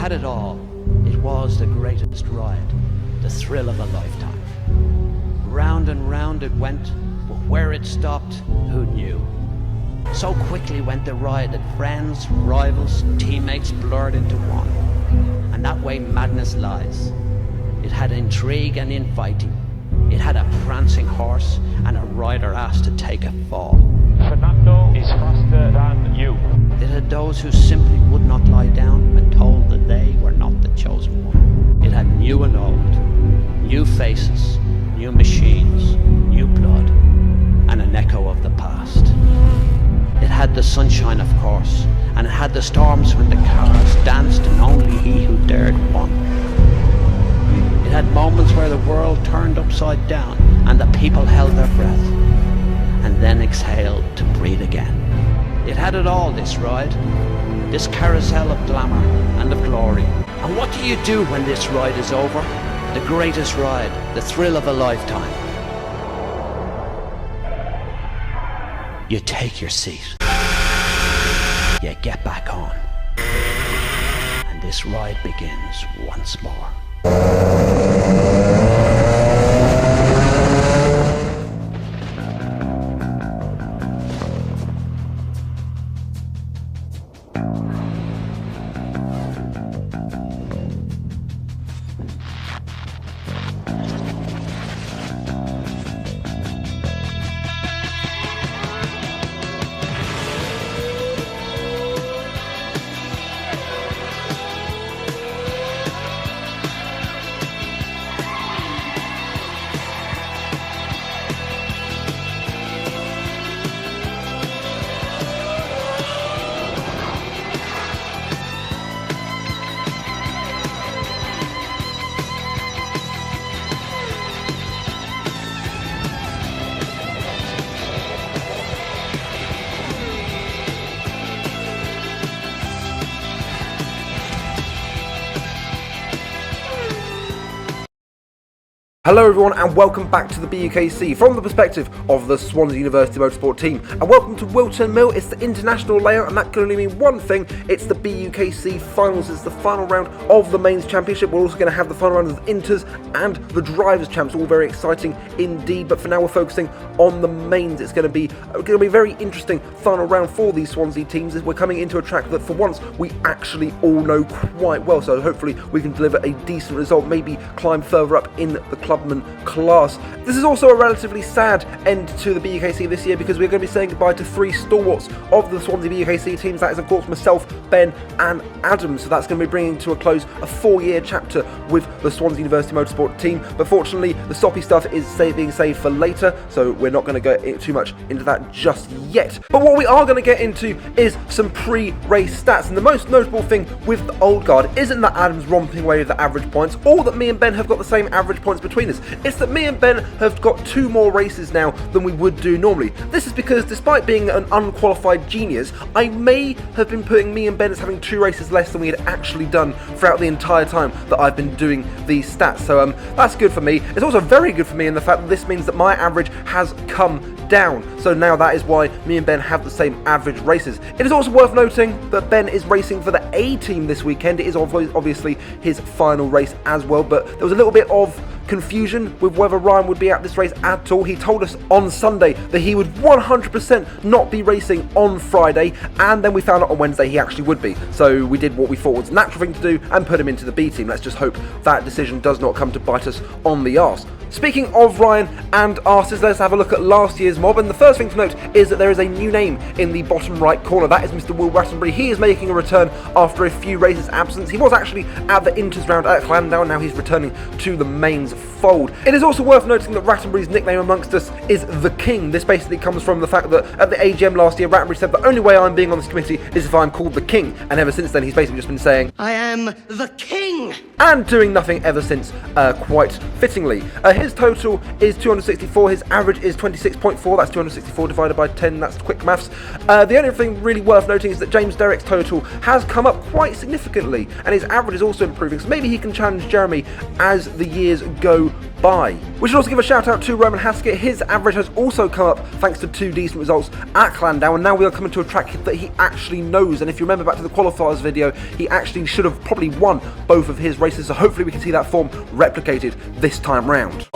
had it all. It was the greatest ride, the thrill of a lifetime. Round and round it went, but where it stopped, who knew? So quickly went the ride that friends, rivals, teammates blurred into one. And that way madness lies. It had intrigue and infighting. It had a prancing horse and a rider asked to take a fall. Fernando is faster than you. It had those who simply would not lie down when told that they were not the chosen one. It had new and old, new faces, new machines, new blood, and an echo of the past. It had the sunshine, of course, and it had the storms when the cars danced and only he who dared won. It had moments where the world turned upside down and the people held their breath and then exhaled to breathe again. It had it all, this ride, this carousel of glamour and of glory. And what do you do when this ride is over? The greatest ride, the thrill of a lifetime. You take your seat. You get back on. And this ride begins once more. Hello everyone and welcome back to the BUKC from the perspective of the Swansea University Motorsport team, and welcome to Wilton Mill. It's the international layout and that can only mean one thing: it's the BUKC finals. It's the final round of the mains championship. We're also going to have the final round of the Inters and the Drivers' Champs, all very exciting indeed, but for now we're focusing on the mains. It's going to be a very interesting final round for these Swansea teams, as we're coming into a track that for once we actually all know quite well, so hopefully we can deliver a decent result, maybe climb further up in the clubman class. This is also a relatively sad end to the BUKC this year, because we're going to be saying goodbye to three stalwarts of the Swansea BUKC teams. That is of course myself, Ben and Adam, so that's going to be bringing to a close a 4-year chapter with the Swansea University Motorsport team, but fortunately the soppy stuff is being saved for later, so we're not going to go too much into that just yet. But what we are going to get into is some pre-race stats, and the most notable thing with the old guard isn't that Adam's romping away with the average points, or that me and Ben have got the same average points between us. It's that me and Ben have got 2 more races now than we would do normally. This is because despite being an unqualified genius, I may have been putting me and Ben as having 2 races less than we had actually done throughout the entire time that I've been doing these stats, so that's good for me. It's also very good for me in the fact that this means that my average has come down, so now that is why me and Ben have the same average races. It is also worth noting that Ben is racing for the A team this weekend. It is obviously his final race as well, but there was a little bit of confusion with whether Ryan would be at this race at all. He told us on Sunday that he would 100% not be racing on Friday, and then we found out on Wednesday he actually would be, so we did what we thought was the natural thing to do and put him into the B team. Let's just hope that decision does not come to bite us on the arse. Speaking of Ryan and arses, let's have a look at last year's mob, and the first thing to note is that there is a new name in the bottom right corner. That is Mr. Will Rattenbury. He is making a return after a few races absence. He was actually at the Inters round at Llandough, now he's returning to the mains fold. It is also worth noting that Rattenbury's nickname amongst us is The King. This basically comes from the fact that at the AGM last year, Rattenbury said the only way I'm being on this committee is if I'm called The King, and ever since then he's basically just been saying, I am the King! And doing nothing ever since, quite fittingly. His total is 264, his average is 26.4, that's 264 divided by 10, that's quick maths. The only thing really worth noting is that James Derrick's total has come up quite significantly, and his average is also improving, so maybe he can challenge Jeremy as the years go by. We should also give a shout out to Roman Haskett. His average has also come up thanks to 2 decent results at Clandau, and now we are coming to a track that he actually knows. And if you remember back to the qualifiers video, he actually should have probably won both of his races, so hopefully we can see that form replicated this time round.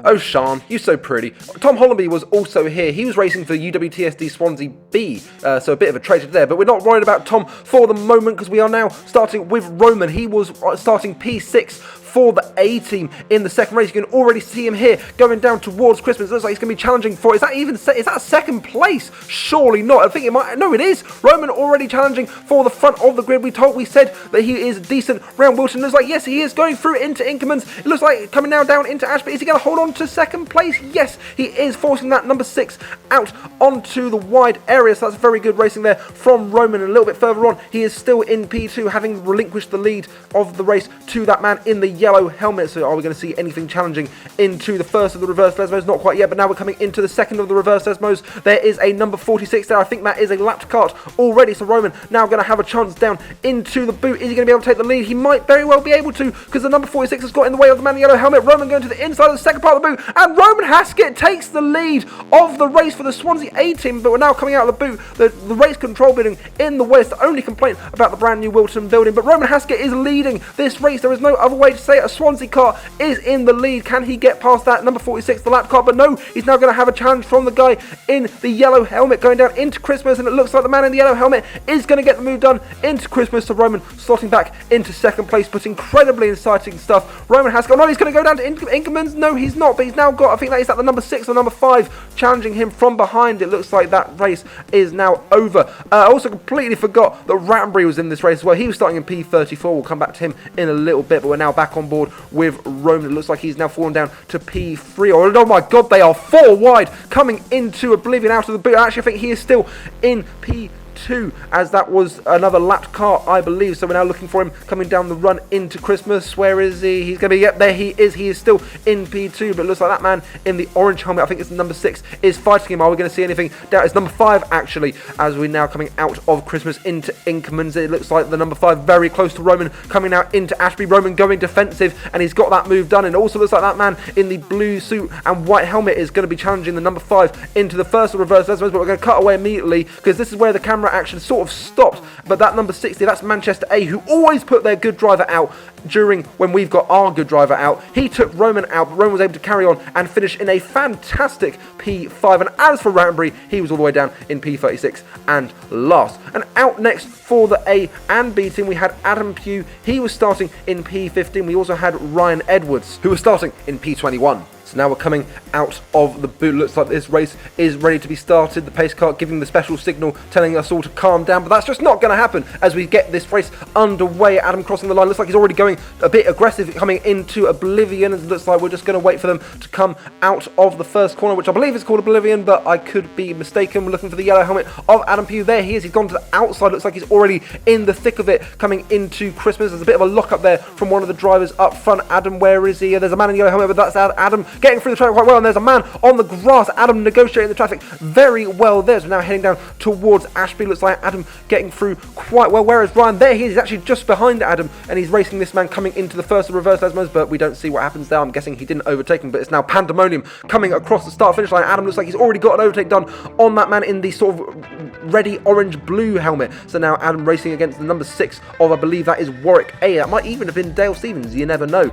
Oh, Sean, you're so pretty. Tom Hollenby was also here. He was racing for UWTSD Swansea B, so a bit of a traitor there. But we're not worried about Tom for the moment because we are now starting with Roman. He was starting P6 for the A team in the second race. You can already see him here going down towards Christmas. It looks like he's going to be challenging for, is that second place? Surely not. I think it might, no it is. Roman already challenging for the front of the grid. We said that he is decent round Wilton. It looks like, yes, he is going through into Inkermans. It looks like coming now down into Ashby. Is he going to hold on to second place? Yes, he is, forcing that number 6 out onto the wide area. So that's very good racing there from Roman. And a little bit further on, he is still in P2, having relinquished the lead of the race to that man in the yellow helmet. So are we going to see anything challenging into the first of the reverse Lesmos? Not quite yet, but now we're coming into the second of the reverse Lesmos. There is a number 46 there. I think that is a lapped cart already. So Roman now going to have a chance down into the boot. Is he going to be able to take the lead? He might very well be able to, because the number 46 has got in the way of the man in the yellow helmet. Roman going to the inside of the second part of the boot, and Roman Haskett takes the lead of the race for the Swansea A team. But we're now coming out of the boot. The race control building in the west. The only complaint about the brand new Wilton building, but Roman Haskett is leading this race. There is no other way to say it. A Swansea car is in the lead. Can he get past that number 46, the lap car? But no, he's now going to have a challenge from the guy in the yellow helmet going down into Christmas, and it looks like the man in the yellow helmet is going to get the move done into Christmas. So Roman slotting back into second place, but incredibly exciting stuff. Roman Haskett, oh no, he's going to go down to Inkermans. No, he's not, but he's now got, I think that is at the number 6 or number 5 challenging him from behind. It looks like that race is now over. I also completely forgot that Rattenbury was in this race as well. He was starting in P34. We'll come back to him in a little bit, but we're now back on board with Roman. It looks like he's now fallen down to P3. Oh my god, they are 4 wide coming into Oblivion out of the boot. Actually, I think he is still in P2, as that was another lapped car, I believe. So we're now looking for him coming down the run into Christmas. Where is he? He's going to be, yep, there he is. He is still in P2, but it looks like that man in the orange helmet, I think it's number 6, is fighting him. Are we going to see anything down? It's number 5, actually, as we're now coming out of Christmas into Inkermans. It looks like the number 5 very close to Roman, coming now into Ashby. Roman going defensive, and he's got that move done. And it also looks like that man in the blue suit and white helmet is going to be challenging the number 5 into the first reverse Lesmos, but we're going to cut away immediately because this is where the camera action sort of stopped. But that number 60, that's Manchester A, who always put their good driver out during when we've got our good driver out. He took Roman out, but Roman was able to carry on and finish in a fantastic P5. And as for Rattenbury, he was all the way down in P36 and last. And out next for the A and B team, we had Adam Pugh. He was starting in P15. We also had Ryan Edwards, who was starting in P21. So now we're coming out of the boot. Looks like this race is ready to be started. The pace car giving the special signal, telling us all to calm down. But that's just not going to happen as we get this race underway. Adam crossing the line. Looks like he's already going a bit aggressive, coming into Oblivion. It looks like we're just going to wait for them to come out of the first corner, which I believe is called Oblivion, but I could be mistaken. We're looking for the yellow helmet of Adam Pugh. There he is. He's gone to the outside. Looks like he's already in the thick of it, coming into Christmas. There's a bit of a lock up there from one of the drivers up front. Adam, where is he? There's a man in the yellow helmet, but that's Adam getting through the traffic quite well, and there's a man on the grass. Adam negotiating the traffic very well there. So now heading down towards Ashby. Looks like Adam getting through quite well. Where is Ryan? There he is. He's actually just behind Adam, and he's racing this man coming into the first of reverse Lesmos, but we don't see what happens there. I'm guessing he didn't overtake him, but it's now pandemonium coming across the start-finish line. Adam looks like he's already got an overtake done on that man in the sort of ready orange-blue helmet. So now Adam racing against the number 6 of, I believe that is Warwick A. That might even have been Dale Stevens. You never know.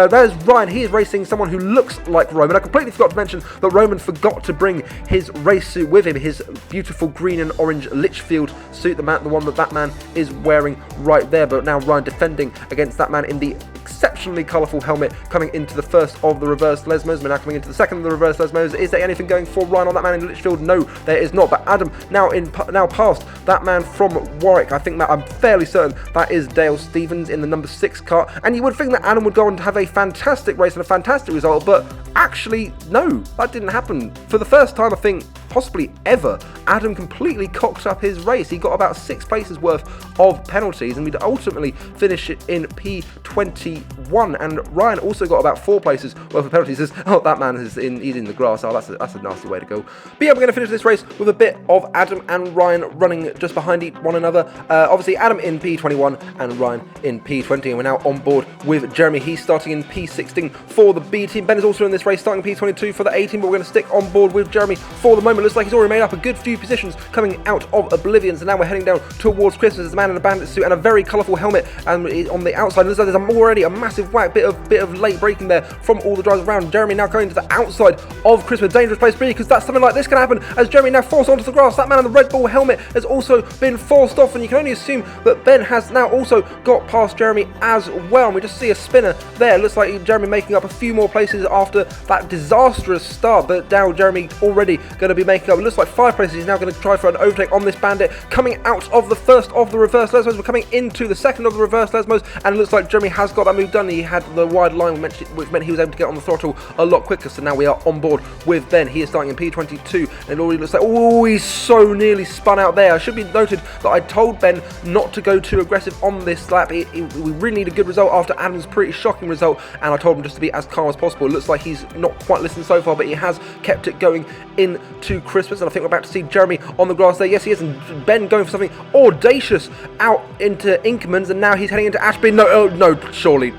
There's Ryan. He is racing someone who looks like Roman. I completely forgot to mention that Roman forgot to bring his race suit with him, his beautiful green and orange Litchfield suit, the one that man is wearing right there. But now Ryan defending against that man in the exceptionally colourful helmet, coming into the first of the reverse Lesmos. We're now coming into the second of the reverse Lesmos. Is there anything going for Ryan on that man in Litchfield? No, there is not. But Adam now past that man from Warwick. I think that I'm fairly certain that is Dale Stevens in the number 6 car. And you would think that Adam would go on to have a fantastic race and a fantastic result, but actually, no, that didn't happen. For the first time, I think, possibly ever, Adam completely cocked up his race. He got about 6 places worth of penalties, and we'd ultimately finish it in P21. 1, and Ryan also got about 4 places worth of penalties. Oh, that man he's in the grass. Oh, that's a nasty way to go. But yeah, we're going to finish this race with a bit of Adam and Ryan running just behind one another. Obviously, Adam in P21 and Ryan in P20, and we're now on board with Jeremy. He's starting in P16 for the B team. Ben is also in this race, starting P22 for the A team, but we're going to stick on board with Jeremy for the moment. Looks like he's already made up a good few positions coming out of Oblivion, so now we're heading down towards Christmas. There's a man in a bandit suit and a very colourful helmet on the outside. Looks like there's already a massive whack, bit of late braking there from all the drivers around. Jeremy now going to the outside of Christmas. Dangerous place to be, because that's something like this can happen as Jeremy now forced onto the grass. That man in the Red Bull helmet has also been forced off, and you can only assume that Ben has now also got past Jeremy as well. And we just see a spinner there. Looks like Jeremy making up a few more places after that disastrous start, but now Jeremy already going to be making up, it looks like 5 places. He's now going to try for an overtake on this bandit coming out of the first of the reverse Lesmos. We're coming into the second of the reverse Lesmos, and it looks like Jeremy has got that move done. He had the wide line, which meant he was able to get on the throttle a lot quicker, so now we are on board with Ben. He is starting in P22, and it already looks like, oh, he's so nearly spun out there. I should be noted that I told Ben not to go too aggressive on this lap. We really need a good result after Adam's pretty shocking result, and I told him just to be as calm as possible. It looks like he's not quite listened so far, but he has kept it going into Christmas, and I think we're about to see Jeremy on the grass there. Yes, he is, and Ben going for something audacious out into Inkermans, and now he's heading into Ashby. No, oh, no, surely.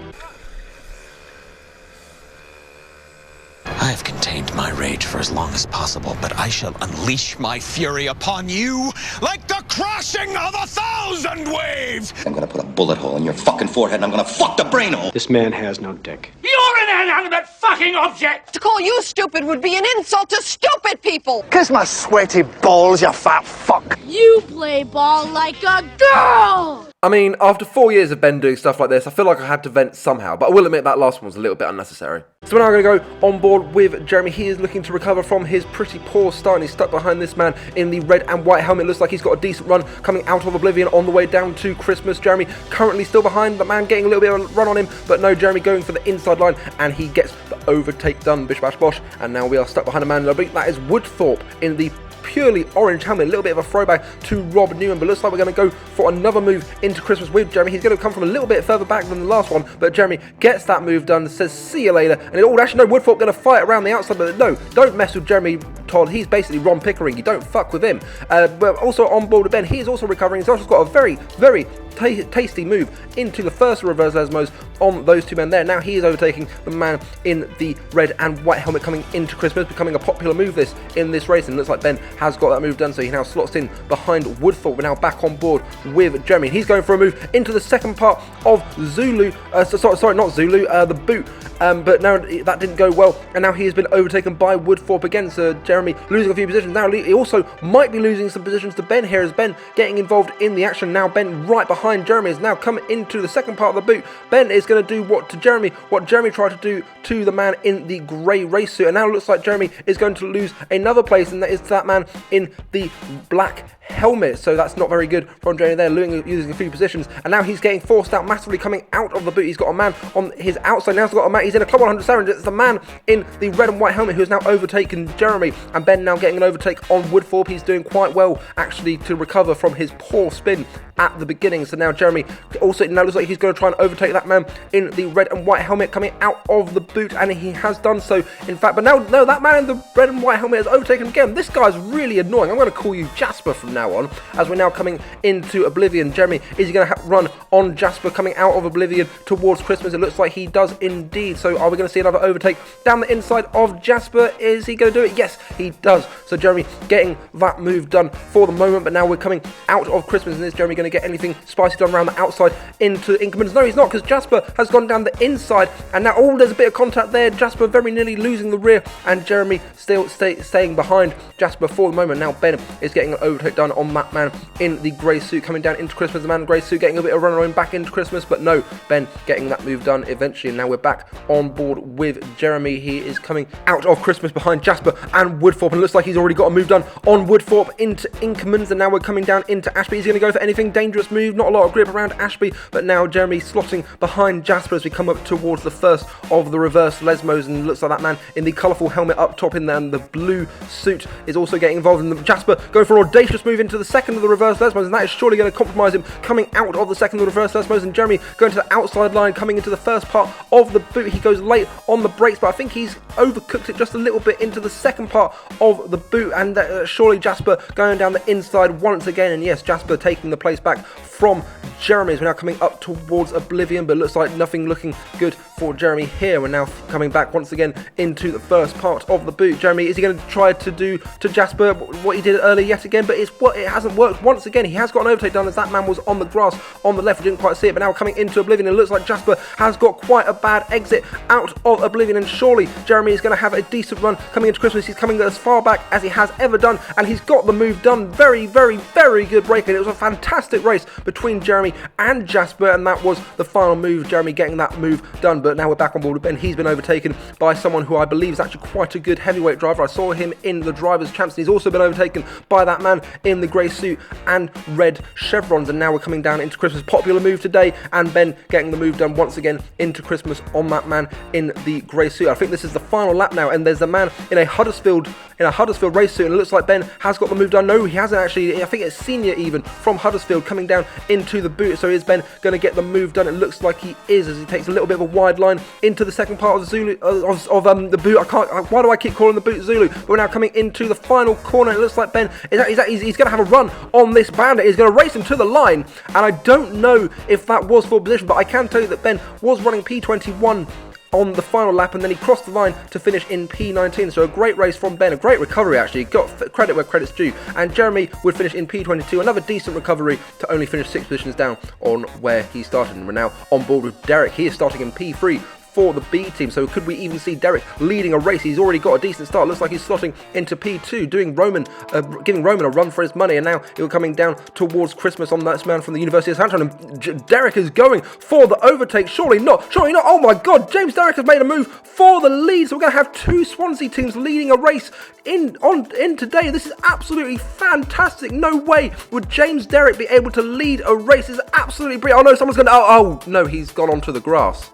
I have contained my rage for as long as possible, but I shall unleash my fury upon you like the crashing of 1,000 waves! I'm gonna put a bullet hole in your fucking forehead and I'm gonna fuck the brain hole! This man has no dick. You're an inanimate fucking object! To call you stupid would be an insult to stupid people! Kiss my sweaty balls, you fat fuck! You play ball like a girl! I mean, after 4 years of Ben doing stuff like this, I feel like I had to vent somehow, but I will admit that last one was a little bit unnecessary. So we're now going to go on board with Jeremy. He is looking to recover from his pretty poor start, and he's stuck behind this man in the red and white helmet. Looks like he's got a decent run coming out of Oblivion on the way down to Christmas. Jeremy currently still behind, the man getting a little bit of a run on him, but no, Jeremy going for the inside line, and he gets the overtake done, bish bash bosh, and now we are stuck behind a man. I believe that is Woodthorpe in the purely orange helmet, a little bit of a throwback to Rob Newman, but looks like we're going to go for another move into Christmas with Jeremy. He's going to come from a little bit further back than the last one, but Jeremy gets that move done, says see you later, and actually no, Woodthorpe going to fight around the outside, but no, don't mess with Jeremy Todd. He's basically Ron Pickering. You don't fuck with him. But also on board with Ben, he is also recovering. He's also got a very, very tasty move into the first reverse Lesmos on those two men there. Now he is overtaking the man in the red and white helmet coming into Christmas, becoming a popular move in this race, and it looks like Ben has got that move done, so he now slots in behind Woodthorpe. We're now back on board with Jeremy. He's going for a move into the second part of Zulu, sorry, not Zulu, the boot, but now that didn't go well, and now he has been overtaken by Woodthorpe again, so Jeremy losing a few positions. Now he also might be losing some positions to Ben here, as Ben getting involved in the action. Now Ben right behind Jeremy is now coming into the second part of the boot. Ben is going to do what Jeremy tried to do to the man in the grey race suit, and now it looks like Jeremy is going to lose another place, and that is that man in the black helmet, so that's not very good from Jeremy there, losing a few positions, and now he's getting forced out massively coming out of the boot. He's got a man on his outside, now he's got a man, he's in a Club 100 Sarah, it's the man in the red and white helmet who has now overtaken Jeremy, and Ben now getting an overtake on Woodthorpe. He's doing quite well actually to recover from his poor spin at the beginning, so now Jeremy also now looks like he's going to try and overtake that man in the red and white helmet coming out of the boot, and he has done so in fact, but now no, that man in the red and white helmet has overtaken again. This guy's really annoying. I'm going to call you Jasper from now on, as we're now coming into Oblivion. Jeremy, is he going to run on Jasper coming out of Oblivion towards Christmas? It looks like he does indeed, so are we going to see another overtake down the inside of Jasper? Is he going to do it? Yes, he does. So Jeremy getting that move done for the moment, but now we're coming out of Christmas, and is Jeremy going to get anything spicy done around the outside into Inkermans? No, he's not, because Jasper has gone down the inside, and now there's a bit of contact there. Jasper very nearly losing the rear, and Jeremy still staying behind Jasper for the moment. Now Ben is getting an overtake done on that man in the grey suit coming down into Christmas. The man in the grey suit getting a bit of run around back into Christmas, but no, Ben getting that move done eventually, and now we're back on board with Jeremy. He is coming out of Christmas behind Jasper and Woodthorpe, and it looks like he's already got a move done on Woodthorpe into Inkermans, and now we're coming down into Ashby. He's going to go for anything dangerous move, not a lot of grip around Ashby, but now Jeremy slotting behind Jasper as we come up towards the first of the reverse Lesmos, and looks like that man in the colourful helmet up top in there and the blue suit is also getting involved in the Jasper going for an audacious move into the second of the reverse Lesmos, and that is surely going to compromise him coming out of the second of the reverse Lesmos, and Jeremy going to the outside line coming into the first part of the boot. He goes late on the brakes, but I think he's overcooked it just a little bit into the second part of the boot, and surely Jasper going down the inside once again, and yes, Jasper taking the place back from Jeremy as we're now coming up towards Oblivion, but looks like nothing looking good for Jeremy here. We're now coming back once again into the first part of the boot. Jeremy, is he going to try to do to Jasper what he did earlier yet again? But it hasn't worked once again. He has got an overtake done as that man was on the grass on the left. We didn't quite see it, but now coming into Oblivion, it looks like Jasper has got quite a bad exit out of Oblivion, and surely Jeremy is going to have a decent run coming into Christmas. He's coming as far back as he has ever done, and he's got the move done. Very, very, very good break, and it was a fantastic race between Jeremy and Jasper, and that was the final move, Jeremy getting that move done. But now we're back on board with Ben. He's been overtaken by someone who I believe is actually quite a good heavyweight driver. I saw him in the Drivers' Champs, and he's also been overtaken by that man in the grey suit and red chevrons, and now we're coming down into Christmas. Popular move today, and Ben getting the move done once again into Christmas on that man in the grey suit. I think this is the final lap now, and there's a man in a Huddersfield race suit, and it looks like Ben has got the move done. No, he hasn't actually. I think it's Senior even from Huddersfield coming down into the boot. So is Ben going to get the move done? It looks like he is, as he takes a little bit of a wide line into the second part of the Zulu the boot. Why do I keep calling the boot Zulu? But we're now coming into the final corner. It looks like Ben he's going to have a run on this Bandit. He's going to race him to the line, and I don't know if that was for position, but I can tell you that Ben was running P21 on the final lap, and then he crossed the line to finish in P19. So a great race from Ben, a great recovery actually, got credit where credit's due, and Jeremy would finish in P22, another decent recovery to only finish 6 positions down on where he started. And we're now on board with Derek. He is starting in P3 for the B team, so could we even see Derek leading a race? He's already got a decent start. Looks like he's slotting into P2, giving Roman a run for his money, and now he's coming down towards Christmas on that man from the University of Southampton, and Derek is going for the overtake. Surely not. Oh my god, James Derrick has made a move for the lead, so we're going to have 2 Swansea teams leading a race in today. This is absolutely fantastic. No way would James Derrick be able to lead a race. This is absolutely brilliant. Oh no, someone's going to, oh no, he's gone onto the grass.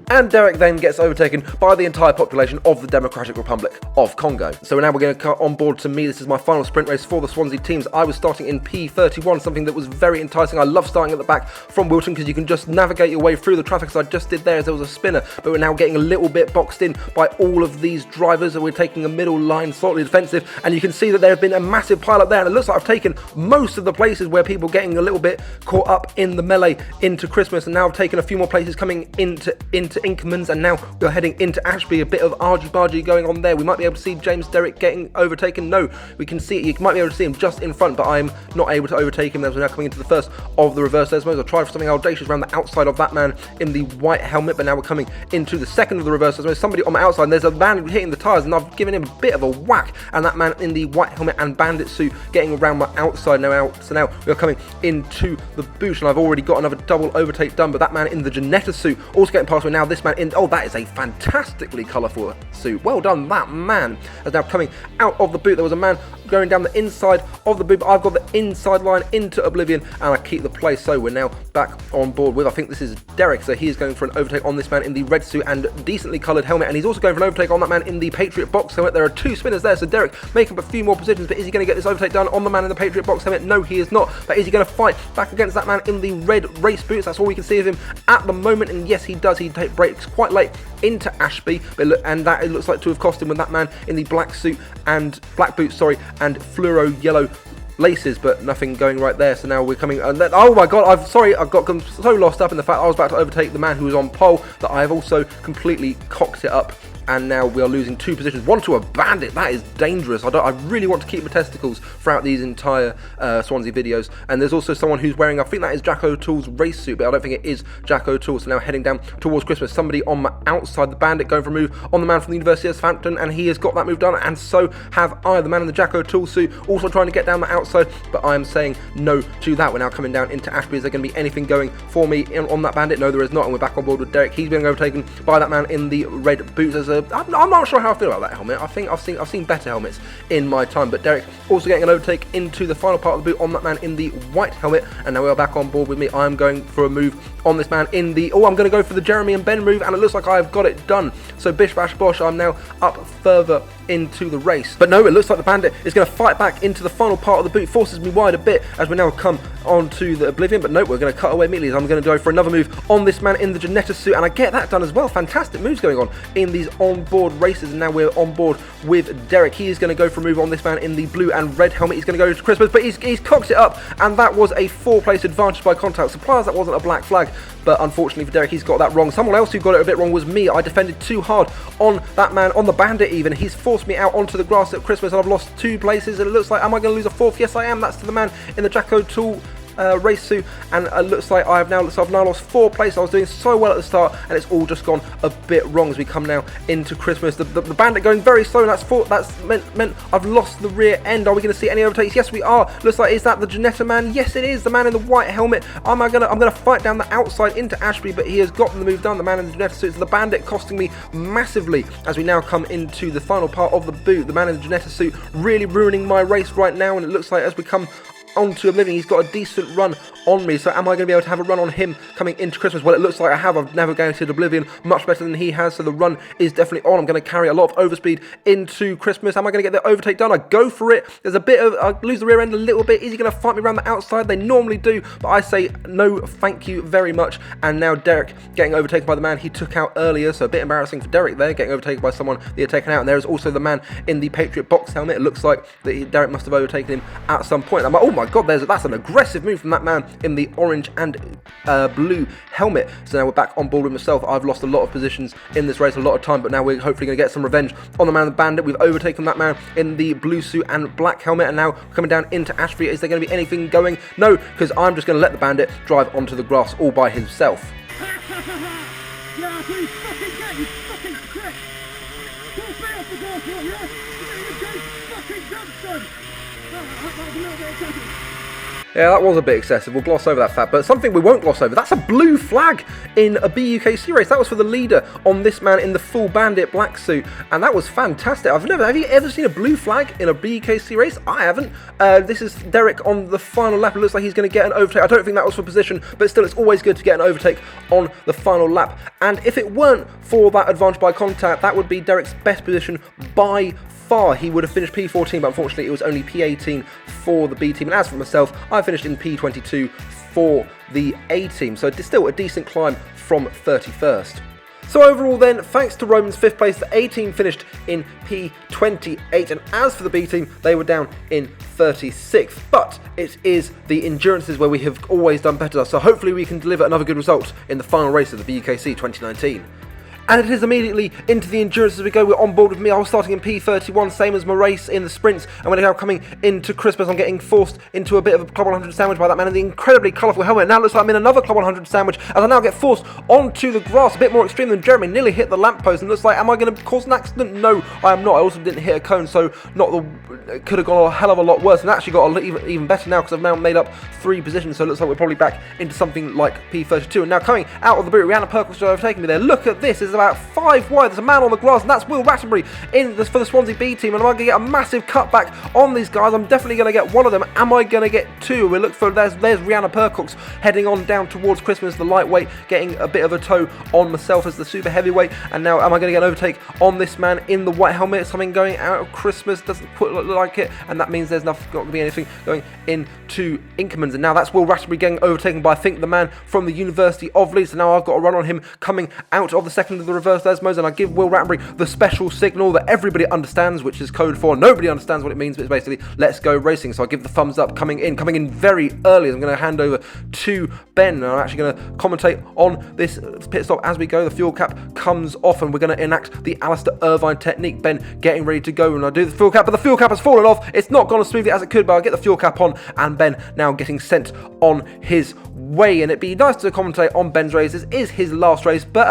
And Derek then gets overtaken by the entire population of the Democratic Republic of Congo. So now we're going to cut on board to me. This is my final sprint race for the Swansea teams. I was starting in P31, something that was very enticing. I love starting at the back from Wilton because you can just navigate your way through the traffic, as I just did there as there was a spinner. But we're now getting a little bit boxed in by all of these drivers, and we're taking a middle line, slightly defensive, and you can see that there has been a massive pile up there, and it looks like I've taken most of the places where people are getting a little bit caught up in the melee into Christmas, and now I've taken a few more places coming into Inkermans, and now we're heading into Ashby. A bit of argy-bargy going on there. We might be able to see James Derrick getting overtaken. No, we can see it. You might be able to see him just in front, but I'm not able to overtake him as we're now coming into the first of the reverse Lesmos. I'll try for something audacious around the outside of that man in the white helmet, but now we're coming into the second of the reverse Lesmos. Somebody on my outside, and there's a man hitting the tyres, and I've given him a bit of a whack, and that man in the white helmet and bandit suit getting around my outside now. So now we're coming into the boot, and I've already got another double overtake done, but that man in the Janetta suit also getting past me. Now this man in, oh, that is a fantastically colourful suit. Well done, that man. As now coming out of the boot, there was a man going down the inside of the boot, but I've got the inside line into Oblivion, and I keep the place. So we're now back on board with, I think this is Derek, so he is going for an overtake on this man in the red suit and decently coloured helmet, and he's also going for an overtake on that man in the Patriot box helmet. There are 2 spinners there, so Derek making up a few more positions, but is he going to get this overtake done on the man in the Patriot box helmet? No, he is not. But is he going to fight back against that man in the red race boots? That's all we can see of him at the moment, and yes, he does. He breaks quite late into Ashby, but look, and that it looks like to have cost him with that man in the black suit and black boots, and fluoro yellow laces, but nothing going right there. So now we're coming, and then, oh my god, I got so lost up in the fact I was about to overtake the man who was on pole that I have also completely cocked it up. And now we are losing 2 positions, 1 to a bandit. That is dangerous. I really want to keep my testicles throughout these entire Swansea videos. And there's also someone who's wearing, I think that is Jack O'Toole's race suit, but I don't think it is Jack O'Toole. So now heading down towards Christmas, somebody on my outside, the bandit going for a move on the man from the University of Southampton, and he has got that move done, and so have I. The man in the Jack O'Toole suit also trying to get down the outside, but I am saying no to that. We're now coming down into Ashby. Is there going to be anything going for me on that bandit? No, there is not, and we're back on board with Derek. He's being overtaken by that man in the red boots. There's I'm not sure how I feel about that helmet. I think I've seen better helmets in my time. But Derek also getting an overtake into the final part of the boot on that man in the white helmet, and now we are back on board with me. I'm going for a move on this man in the, I'm going to go for the Jeremy and Ben move, and it looks like I've got it done. So bish bash bosh, I'm now up further into the race. But no, it looks like the Bandit is going to fight back into the final part of the boot, forces me wide a bit as we now come onto the Oblivion. But no, we're going to cut away immediately as I'm going to go for another move on this man in the Janetta suit, and I get that done as well. Fantastic moves going on in these on-board races, and now we're on board with Derek. He is going to go for a move on this man in the blue and red helmet. He's going to go to Christmas, but he's cocked it up, and that was a 4-place advantage by contact. Surprised that wasn't a black flag, but unfortunately for Derek, he's got that wrong. Someone else who got it a bit wrong was me. I defended too hard on that man, on the Bandit even. He's forced me out onto the grass at Christmas, and I've lost 2 places, and it looks like, am I going to lose a 4th? Yes, I am. That's to the man in the Jacko Tool race suit, and it looks like I've now lost 4 places. I was doing so well at the start, and it's all just gone a bit wrong as we come now into Christmas. The Bandit going very slow, and that's meant I've lost the rear end. Are we going to see any overtakes? Yes, we are. Looks like, is that the Janetta man? Yes, it is. The man in the white helmet. I'm gonna fight down the outside into Ashby, but he has gotten the move done. The man in the Janetta suit. It's the Bandit costing me massively as we now come into the final part of the boot. The man in the Janetta suit really ruining my race right now, and it looks like as we come onto Oblivion, he's got a decent run on me. So am I going to be able to have a run on him coming into Christmas? Well, it looks like I have. I've navigated Oblivion much better than he has, so the run is definitely on. I'm going to carry a lot of overspeed into Christmas. Am I going to get the overtake done? I go for it. There's a bit of, I lose the rear end a little bit. Is he going to fight me around the outside? They normally do, but I say no thank you very much. And now Derek getting overtaken by the man he took out earlier, so a bit embarrassing for Derek there, getting overtaken by someone that he had taken out. And there is also the man in the Patriot box helmet. It looks like that Derek must have overtaken him at some point. I'm like, oh my god, that's an aggressive move from that man in the orange and blue helmet. So now we're back on board with myself. I've lost a lot of positions in this race, a lot of time, but now we're hopefully going to get some revenge on the man in the Bandit. We've overtaken that man in the blue suit and black helmet, and now coming down into Ashby. Is there going to be anything going? No, because I'm just going to let the Bandit drive onto the grass all by himself. Yeah, that was a bit excessive. We'll gloss over that fact, but something we won't gloss over, that's a blue flag in a BUKC race. That was for the leader on this man in the full Bandit black suit, and that was fantastic. Have you ever seen a blue flag in a BUKC race? I haven't. This is Derek on the final lap. It looks like he's going to get an overtake. I don't think that was for position, but still, it's always good to get an overtake on the final lap. And if it weren't for that advantage by contact, that would be Derek's best position by far. He would have finished P14, but unfortunately it was only P18 for the B team. And as for myself, I finished in P22 for the A team, so it's still a decent climb from 31st. So overall then, thanks to Roman's 5th place, the A team finished in P28, and as for the B team, they were down in 36th. But it is the endurances where we have always done better, so hopefully we can deliver another good result in the final race of the BUKC 2019. And it is immediately into the endurance as we go. We're on board with me. I was starting in P31, same as my race in the sprints. And we're now coming into Christmas. I'm getting forced into a bit of a Club 100 sandwich by that man in the incredibly colourful helmet. Now it looks like I'm in another Club 100 sandwich as I now get forced onto the grass. A bit more extreme than Jeremy. Nearly hit the lamppost and looks like, am I going to cause an accident? No, I am not. I also didn't hit a cone, so could have gone a hell of a lot worse. And actually got even better now because I've now made up 3 positions. So it looks like we're probably back into something like P32. And now coming out of the boot, Rihanna Perkins is overtaking me there. Look at this. It's about 5 wide. There's a man on the grass, and that's Will Rattenbury for the Swansea B team. And am I going to get a massive cutback on these guys? I'm definitely going to get one of them. Am I going to get 2? We look for there's Rihanna Percox heading on down towards Christmas, the lightweight, getting a bit of a toe on myself as the super heavyweight. And now am I going to get an overtake on this man in the white helmet? Something going out of Christmas, doesn't quite look like it, and that means there's not going to be anything going into Inkermans. And now that's Will Rattenbury getting overtaken by, I think, the man from the University of Leeds. So now I've got a run on him coming out of the second of the reverse Lesmos, and I give Will Rattenbury the special signal that everybody understands, which is code 4. Nobody understands what it means, but it's basically let's go racing. So I give the thumbs up coming in very early. I'm going to hand over to Ben, and I'm actually going to commentate on this pit stop as we go. The fuel cap comes off, and we're going to enact the Alistair Irvine technique. Ben getting ready to go, and I do the fuel cap, but the fuel cap has fallen off. It's not gone as smoothly as it could, but I get the fuel cap on, and Ben now getting sent on his way. And it'd be nice to commentate on Ben's race. This is his last race, but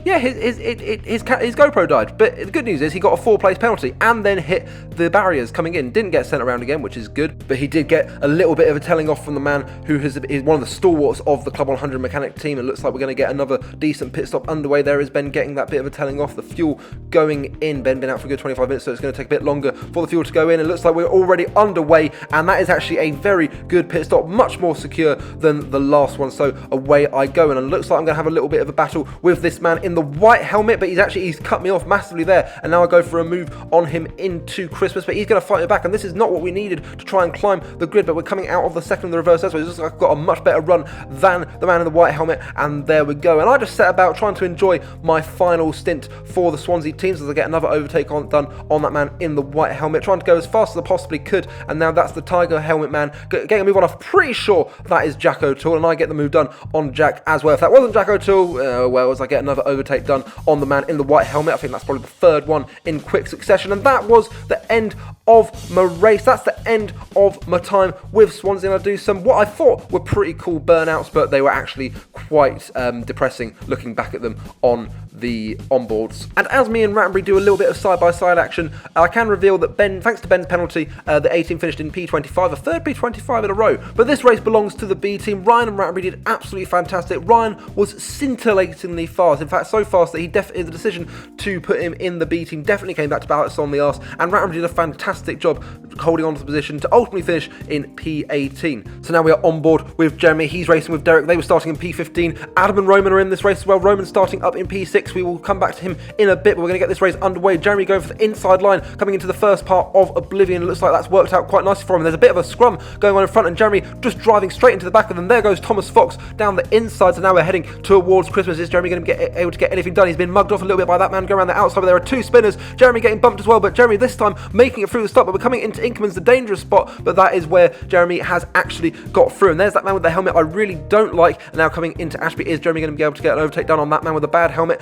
yeah, his GoPro died. But the good news is he got a 4-place penalty and then hit the barriers coming in. Didn't get sent around again, which is good, but he did get a little bit of a telling off from the man who is one of the stalwarts of the Club 100 mechanic team. It looks like we're going to get another decent pit stop underway. There is Ben getting that bit of a telling off. The fuel going in. Ben been out for a good 25 minutes, so it's going to take a bit longer for the fuel to go in. It looks like we're already underway, and that is actually a very good pit stop, much more secure than the last one. So away I go, and it looks like I'm going to have a little bit of a battle with this man in the white helmet, but he's cut me off massively there, and now I go for a move on him into Christmas, but he's going to fight it back, and this is not what we needed to try and climb the grid. But we're coming out of the second of the reverse, so it looks like I've got a much better run than the man in the white helmet, and there we go. And I just set about trying to enjoy my final stint for the Swansea teams as I get another overtake done on that man in the white helmet, trying to go as fast as I possibly could. And now that's the Tiger helmet man getting a move on. I'm pretty sure that is Jack O'Toole, and I get the move done on Jack as well. If that wasn't Jack O'Toole, well, as I get another overtake done on the man in the white helmet. I think that's probably the third one in quick succession, and that was the end of my race. That's the end of my time with Swansea, and I do some what I thought were pretty cool burnouts, but they were actually quite depressing looking back at them on the onboards. And as me and Rattenbury do a little bit of side-by-side action, I can reveal that Ben, thanks to Ben's penalty, the A team finished in P25, a third P25 in a row. But this race belongs to the B team. Ryan and Rattenbury did absolutely fantastic. Ryan was scintillatingly fast, in fact so fast that the decision to put him in the B team definitely came back to balance on the arse, and Rattenbury did a fantastic job holding on to the position to ultimately finish in P18. So now we are on board with Jeremy. He's racing with Derek. They were starting in P15. Adam and Roman are in this race as well. Roman's starting up in P6. We will come back to him in a bit, but we're going to get this race underway. Jeremy going for the inside line, coming into the first part of Oblivion. It looks like that's worked out quite nicely for him. There's a bit of a scrum going on in front, and Jeremy just driving straight into the back of them. There goes Thomas Fox down the inside, so now we're heading towards Christmas. Is Jeremy going to be able to get anything done? He's been mugged off a little bit by that man going around the outside, but there are two spinners. Jeremy getting bumped as well, but Jeremy this time making it through the stop, but we're coming into Inkerman's the dangerous spot, but that is where Jeremy has actually got through. And there's that man with the helmet I really don't like. And now coming into Ashby, is Jeremy going to be able to get an overtake done on that man with a bad helmet?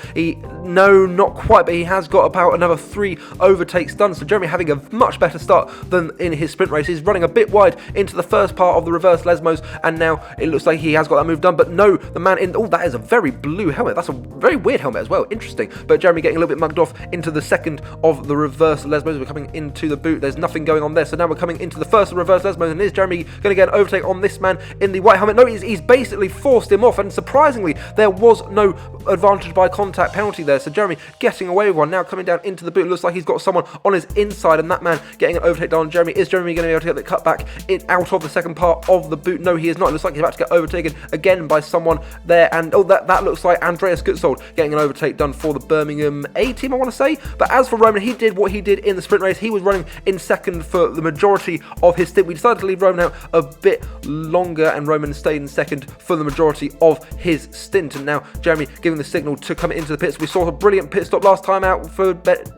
No, not quite, but he has got about another 3 overtakes done. So Jeremy having a much better start than in his sprint race. He's running a bit wide into the first part of the reverse Lesmos, and now it looks like he has got that move done. But no, the man in, that is a very blue helmet. That's a very weird helmet as well. Interesting. But Jeremy getting a little bit mugged off into the second of the reverse Lesmos. We're coming into the boot. There's nothing going on there. So now we're coming into the first of the reverse Lesmos, and is Jeremy going to get an overtake on this man in the white helmet? No, he's basically forced him off, and surprisingly, there was no advantage by contact penalty there. So Jeremy getting away with one. Now coming down into the boot. It looks like he's got someone on his inside, and that man getting an overtake down on Jeremy. Is Jeremy going to be able to get the cut back out of the second part of the boot? No, he is not. It looks like he's about to get overtaken again by someone there, and that looks like Andreas Gutsold getting an overtake done for the Birmingham A team, I want to say. But as for Roman, he did what he did in the sprint race. He was running in second for the majority of his stint. We decided to leave Roman out a bit longer, and Roman stayed in second for the majority of his stint. And now Jeremy giving the signal to come into the pits. We saw a brilliant pit stop last time out for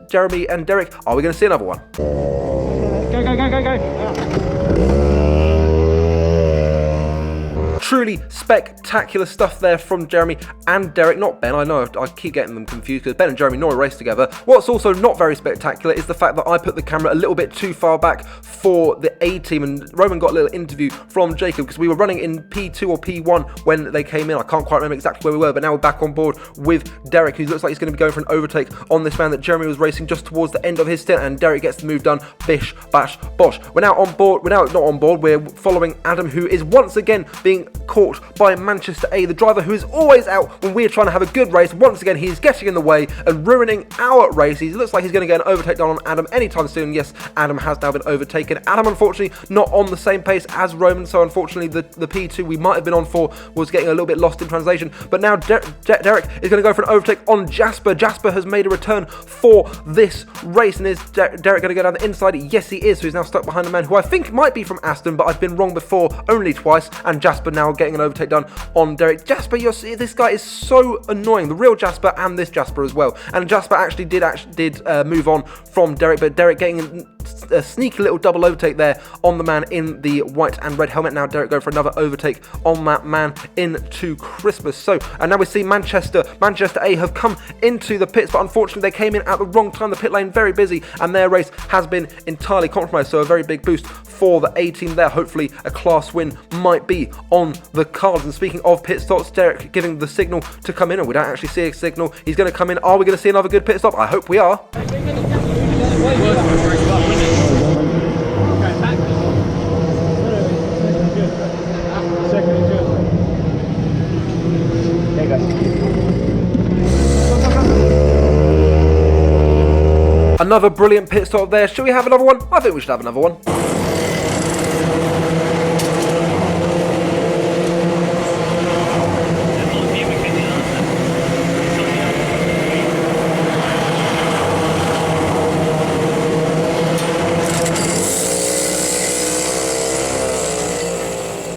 Jeremy and Derek. Are we going to see another one? Go. Truly spectacular stuff there from Jeremy and Derek, not Ben. I know I keep getting them confused because Ben and Jeremy nor a race together. What's also not very spectacular is the fact that I put the camera a little bit too far back for the A team, and Roman got a little interview from Jacob because we were running in P2 or P1 when they came in. I can't quite remember exactly where we were, but now we're back on board with Derek, who looks like he's going to be going for an overtake on this man that Jeremy was racing just towards the end of his stint, and Derek gets the move done. Bish, bash, bosh. We're now on board. We're now not on board. We're following Adam, who is once again being caught by Manchester A, the driver who is always out when we're trying to have a good race. Once again, he's getting in the way and ruining our race. He looks like he's going to get an overtake done on Adam anytime soon. Yes, Adam has now been overtaken. Adam, unfortunately, not on the same pace as Roman, so unfortunately the P2 we might have been on for was getting a little bit lost in translation. But now Derek is going to go for an overtake on Jasper. Jasper has made a return for this race, and is Derek going to go down the inside? Yes, he is. So he's now stuck behind a man who I think might be from Aston, but I've been wrong before only twice, and Jasper now getting an overtake done on Derek. Jasper, this guy is so annoying. The real Jasper and this Jasper as well. And Jasper actually did move on from Derek, but Derek getting a sneaky little double overtake there on the man in the white and red helmet. Now Derek going for another overtake on that man into Christmas. So, and now we see Manchester A have come into the pits, but unfortunately they came in at the wrong time. The pit lane very busy, and their race has been entirely compromised. So a very big boost for the A team there. Hopefully a class win might be on the cards. And speaking of pit stops, Derek giving the signal to come in, and we don't actually see a signal. He's going to come in. Are we going to see another good pit stop? I hope we are. Another brilliant pit stop there. Should we have another one? I think we should have another one.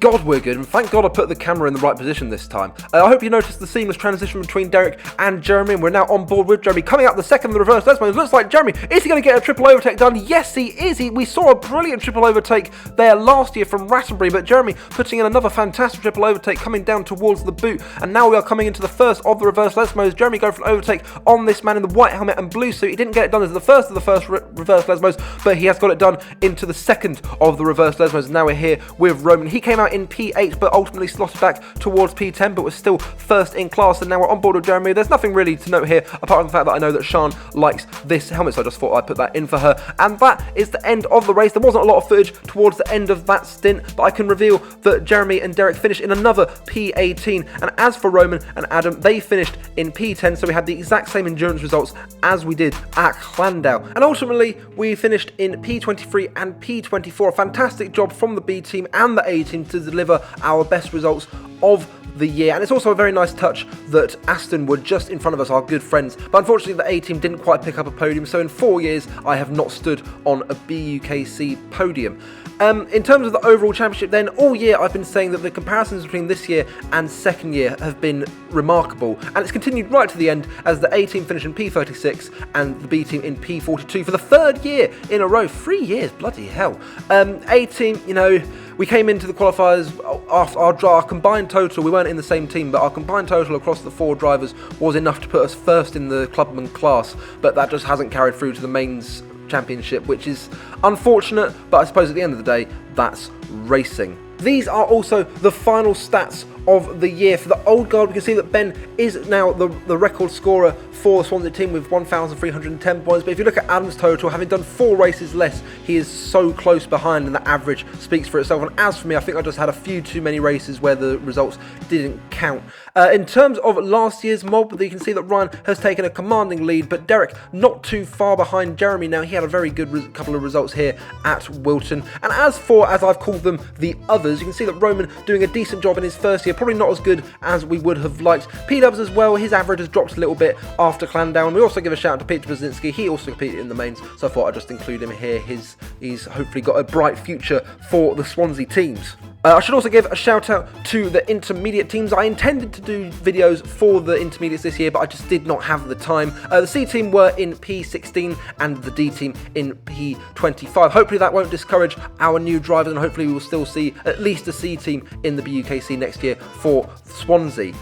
God, we're good, and thank God I put the camera in the right position this time. I hope you noticed the seamless transition between Derek and Jeremy, and we're now on board with Jeremy. Coming out the second of the reverse left, it looks like Jeremy, is he going to get a triple overtake done? Yes, he is. We saw a brilliant triple overtake there last year from Rattenbury, but Jeremy putting in another fantastic triple overtake coming down towards the boot, and now we are coming into the first of the reverse Lesmos. Jeremy going for an overtake on this man in the white helmet and blue suit. He didn't get it done as the first of the first reverse Lesmos, but he has got it done into the second of the reverse Lesmos. Now we're here with Roman. He came out in P8, but ultimately slotted back towards P10, but was still first in class, and now we're on board with Jeremy. There's nothing really to note here, apart from the fact that I know that Sean likes this helmet, so I just thought I'd put that in for her. And that is the end of the race. There wasn't a lot of footage towards the end of that stint, but I can reveal that Jeremy and Derek finished in another P18, and as for Roman and Adam, they finished in P10, so we had the exact same endurance results as we did at Clandau. And ultimately, we finished in P23 and P24. A fantastic job from the B team and the A team to deliver our best results of the year. And it's also a very nice touch that Aston were just in front of us, our good friends, but unfortunately the A team didn't quite pick up a podium, so in 4 years I have not stood on a BUKC podium. In terms of the overall championship then, all year I've been saying that the comparisons between this year and second year have been remarkable, and it's continued right to the end as the A team finished in P36 and the B team in P42 for the third year in a row. 3 years, bloody hell. A team, you know, we came into the qualifiers after our combined total. We weren't in the same team, but our combined total across the 4 drivers was enough to put us first in the clubman class, but that just hasn't carried through to the mains championship, which is unfortunate, but I suppose at the end of the day, that's racing. These are also the final stats of the year. For the old guard, we can see that Ben is now the record scorer for the Swansea team with 1,310 points, but if you look at Adam's total, having done 4 races less, he is so close behind, and the average speaks for itself. And as for me, I think I just had a few too many races where the results didn't count. In terms of last year's mob, you can see that Ryan has taken a commanding lead, but Derek not too far behind Jeremy now. He had a very good couple of results here at Wilton. And as for, as I've called them, the others, you can see that Roman doing a decent job in his first year, probably not as good as we would have liked. P-Dubs as well, his average has dropped a little bit after Clandau, and we also give a shout out to Peter Brzezinski. He also competed in the mains, so I thought I'd just include him here. He's hopefully got a bright future for the Swansea teams. I should also give a shout out to the intermediate teams. I intended to do videos for the intermediates this year, but I just did not have the time. The C team were in P16 and the D team in P25. Hopefully that won't discourage our new drivers, and hopefully we will still see at least a C team in the BUKC next year for Swansea.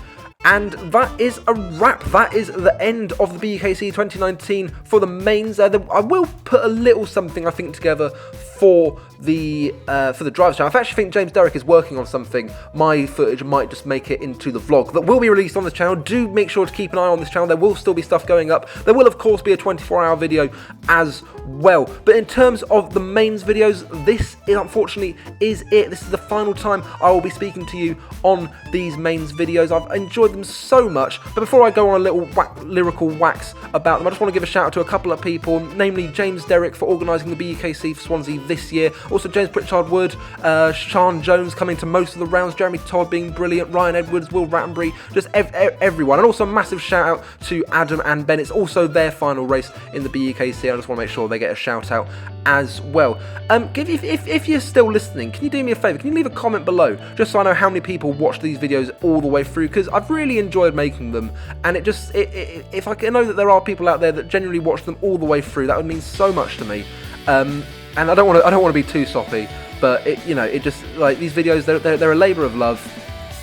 And that is a wrap. That is the end of the BUKC 2019 for the mains. I will put a little something, I think, together for the drivers channel. I actually think James Derrick is working on something. My footage might just make it into the vlog that will be released on this channel. Do make sure to keep an eye on this channel. There will still be stuff going up. There will, of course, be a 24-hour video as well. But in terms of the mains videos, this unfortunately is it. This is the final time I will be speaking to you on these mains videos. I've enjoyed them so much. But before I go on a little lyrical wax about them, I just want to give a shout out to a couple of people, namely James Derrick for organising the BUKC for Swansea this year. Also James Pritchard Wood, Sean Jones coming to most of the rounds, Jeremy Todd being brilliant, Ryan Edwards, Will Rattenbury, just everyone. And also a massive shout out to Adam and Ben. It's also their final race in the BUKC. I just want to make sure they get a shout out as well. If you're still listening, can you do me a favour? Can you leave a comment below just so I know how many people watch these videos all the way through? Because I've really enjoyed making them, and if I can know that there are people out there that genuinely watch them all the way through, that would mean so much to me. And I don't want to be too soppy, but it just, like, these videos, they're a labour of love.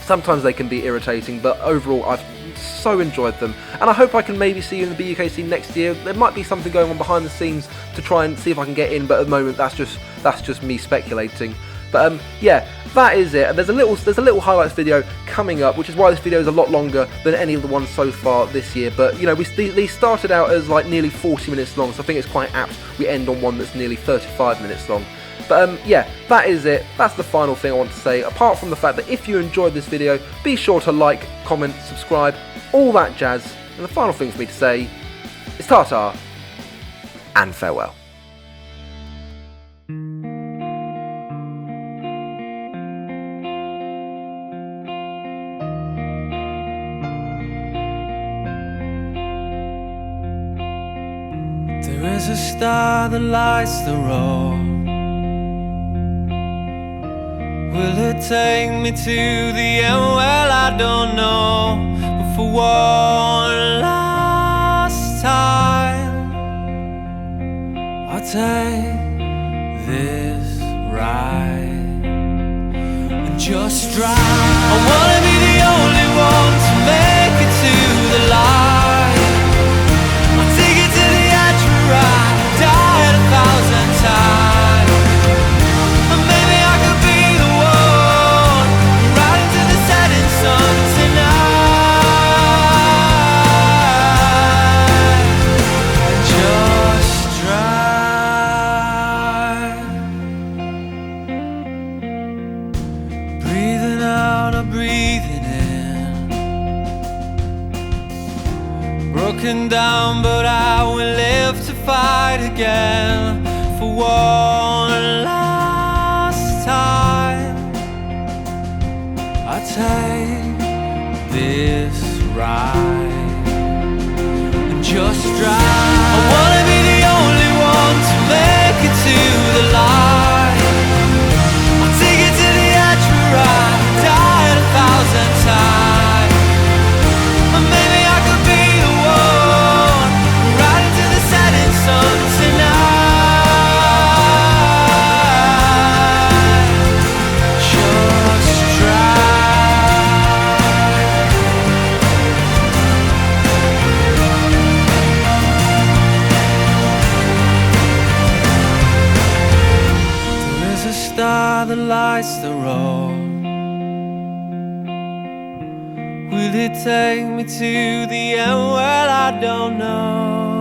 Sometimes they can be irritating, but overall I've so enjoyed them, and I hope I can maybe see you in the BUKC next year. There might be something going on behind the scenes to try and see if I can get in, but at the moment that's just me speculating. But yeah, that is it. There's a little highlights video coming up, which is why this video is a lot longer than any of the ones so far this year. But these started out as like nearly 40 minutes long, so I think it's quite apt we end on one that's nearly 35 minutes long. But yeah, that is it. That's the final thing I want to say, apart from the fact that if you enjoyed this video, be sure to like, comment, subscribe, all that jazz. And the final thing for me to say is ta-ta and farewell. There is a star that lights the road. Will it take me to the end? Well, I don't know. But for one last time, I'll take this ride and just drive. I wanna be the only one to make it to the light. I'll take it to the edge where I died 1,000 times. Broken down, but I will live to fight again for one last time. I take this ride and just drive. I wanna be the only one to make it to the light. I'll take it to the edge where I died 1,000 times. That lights the road. Will it take me to the end? Well, I don't know.